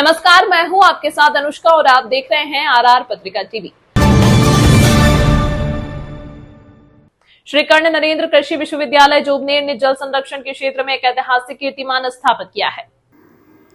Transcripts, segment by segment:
नमस्कार, मैं हूं आपके साथ अनुष्का और आप देख रहे हैं आरआर पत्रिका टीवी। श्री कर्ण नरेंद्र कृषि विश्वविद्यालय जोबनेर ने जल संरक्षण के क्षेत्र में एक ऐतिहासिक कीर्तिमान स्थापित किया है।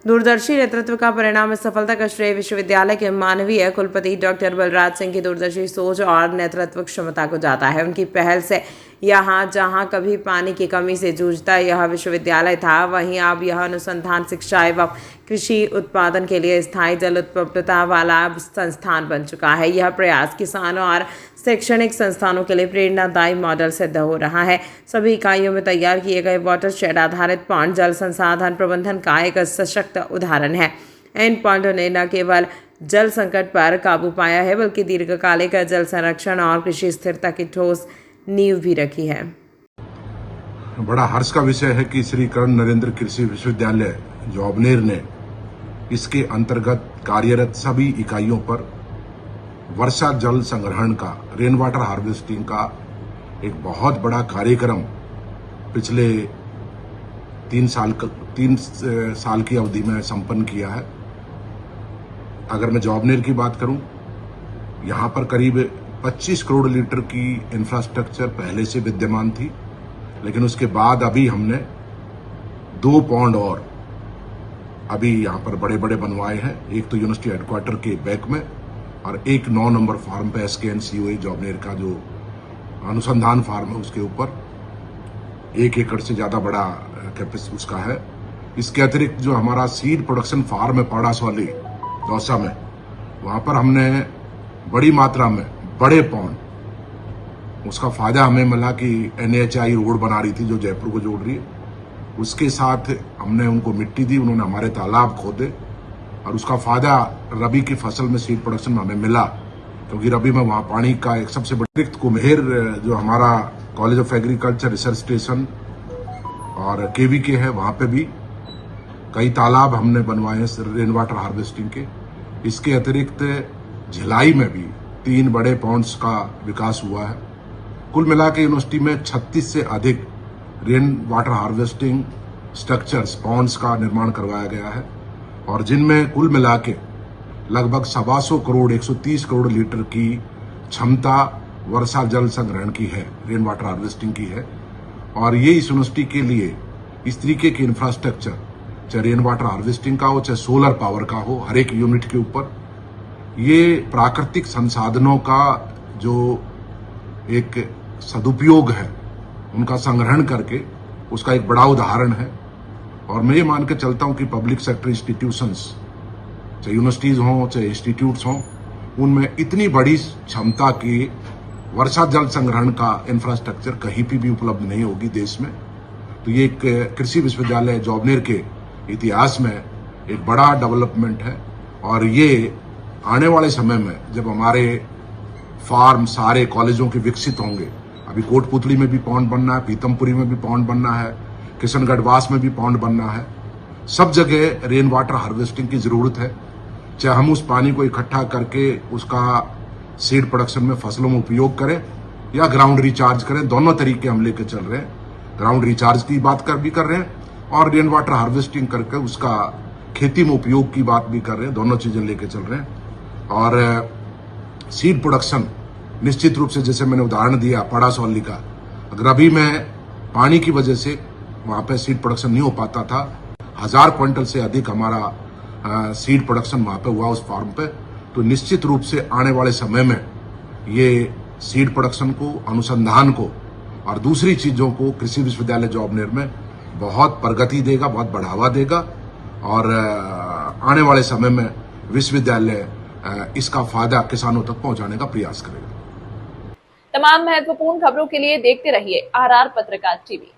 दूरदर्शी नेतृत्व का परिणाम इस सफलता का श्रेय विश्वविद्यालय के मानवीय कुलपति डॉक्टर बलराज सिंह की दूरदर्शी सोच और नेतृत्व क्षमता को जाता है। उनकी पहल से यहाँ जहाँ कभी पानी की कमी से जूझता यह विश्वविद्यालय था, वहीं अब यह अनुसंधान, शिक्षा एवं कृषि उत्पादन के लिए स्थायी जल उपलब्धता वाला संस्थान बन चुका है। यह प्रयास किसानों और शैक्षणिक संस्थानों के लिए प्रेरणादायी मॉडल सिद्ध हो रहा है। सभी इकाइयों में तैयार किए गए वाटरशेड आधारित पॉइंट जल संसाधन प्रबंधन का एक सशक्त उदाहरण है। इन पॉइंटों ने न केवल जल संकट पर काबू पाया है, बल्कि दीर्घकालिक जल संरक्षण और कृषि स्थिरता की ठोस नींव भी रखी है। बड़ा हर्ष का विषय है कि श्री कर्ण नरेंद्र कृषि विश्वविद्यालय जोबनेर ने इसके अंतर्गत कार्यरत सभी इकाइयों पर वर्षा जल संग्रहण का, रेन वाटर हार्वेस्टिंग का एक बहुत बड़ा कार्यक्रम पिछले 3 साल की अवधि में संपन्न किया है। अगर मैं जोबनेर की बात करूं, यहां पर करीब 25 करोड़ लीटर की इंफ्रास्ट्रक्चर पहले से विद्यमान थी, लेकिन उसके बाद अभी हमने 2 पॉन्ड और अभी यहां पर बड़े बड़े बनवाए हैं। एक तो यूनिवर्सिटी हेडक्वार्टर के बैक में और एक 9 नंबर फार्म पे SKNCOE जोबनेर का जो अनुसंधान फार्म है उसके ऊपर 1 एकड़ से ज्यादा बड़ा कैपेसिटी उसका है। इसके अतिरिक्त जो हमारा सीड प्रोडक्शन फार्म है पाड़ासौली दौसा में, वहां पर हमने बड़ी मात्रा में बड़े पौंड, उसका फायदा हमें मिला कि NHI रोड बना रही थी जो जयपुर को जोड़ रही है, उसके साथ हमने उनको मिट्टी दी, उन्होंने हमारे तालाब खोदे और उसका फायदा रबी की फसल में सीड प्रोडक्शन में हमें मिला, क्योंकि रबी में वहां पानी का एक सबसे बड़ा कुम्हेर जो हमारा college of agriculture research station और KVK है, वहां पे भी कई तालाब हमने बनवाए हैं रेन वाटर हार्वेस्टिंग के। इसके अतिरिक्त झिलाई में भी 3 बड़े पॉन्ड्स का विकास हुआ है। कुल मिला के यूनिवर्सिटी में 36 से अधिक rain water harvesting structures, ponds का निर्माण करवाया गया है और जिनमें कुल मिला के लगभग 125 करोड़ 130 करोड़ लीटर की क्षमता वर्षा जल संग्रहण की है, रेन वाटर हार्वेस्टिंग की है। और ये इस यूनिवर्सिटी के लिए इस तरीके के इंफ्रास्ट्रक्चर, चाहे रेन वाटर हार्वेस्टिंग का हो, चाहे सोलर पावर का हो, हर एक यूनिट के ऊपर ये प्राकृतिक संसाधनों का जो एक सदुपयोग है, उनका संग्रहण करके उसका एक बड़ा उदाहरण है। और मैं ये मान के चलता हूं कि पब्लिक सेक्टर इंस्टीट्यूशंस, चाहे यूनिवर्सिटीज हों चाहे इंस्टीट्यूट्स हों, उनमें इतनी बड़ी क्षमता की वर्षा जल संग्रहण का इंफ्रास्ट्रक्चर कहीं भी उपलब्ध नहीं होगी देश में। तो ये एक कृषि विश्वविद्यालय जोबनेर के इतिहास में एक बड़ा डेवलपमेंट है और ये आने वाले समय में जब हमारे फार्म सारे कॉलेजों के विकसित होंगे, अभी कोटपुतली में भी पॉन्ड बनना है, पीतमपुरी में भी पॉन्ड बनना है, किशनगढ़ वास में भी पॉन्ड बनना है, सब जगह रेन वाटर हार्वेस्टिंग की जरूरत है। चाहे हम उस पानी को इकट्ठा करके उसका सीड प्रोडक्शन में फसलों में उपयोग करें या ग्राउंड रिचार्ज करें, दोनों तरीके हम लेकर चल रहे हैं। ग्राउंड रिचार्ज की बात भी कर रहे हैं और रेन वाटर हार्वेस्टिंग करके उसका खेती में उपयोग की बात भी कर रहे हैं, दोनों चीजें लेकर चल रहे हैं। और सीड प्रोडक्शन निश्चित रूप से, जैसे मैंने उदाहरण दिया पाड़ासौली का, अगर अभी में पानी की वजह से वहां पे सीड प्रोडक्शन नहीं हो पाता था, 1000 क्विंटल से अधिक हमारा सीड प्रोडक्शन वहां पे हुआ उस फार्म पे। तो निश्चित रूप से आने वाले समय में ये सीड प्रोडक्शन को, अनुसंधान को और दूसरी चीजों को कृषि विश्वविद्यालय जोबनेर में बहुत प्रगति देगा, बहुत बढ़ावा देगा और आने वाले समय में विश्वविद्यालय इसका फायदा किसानों तक पहुंचाने का प्रयास करेगा। तमाम महत्वपूर्ण खबरों के लिए देखते रहिए आरआर पत्रिका टीवी।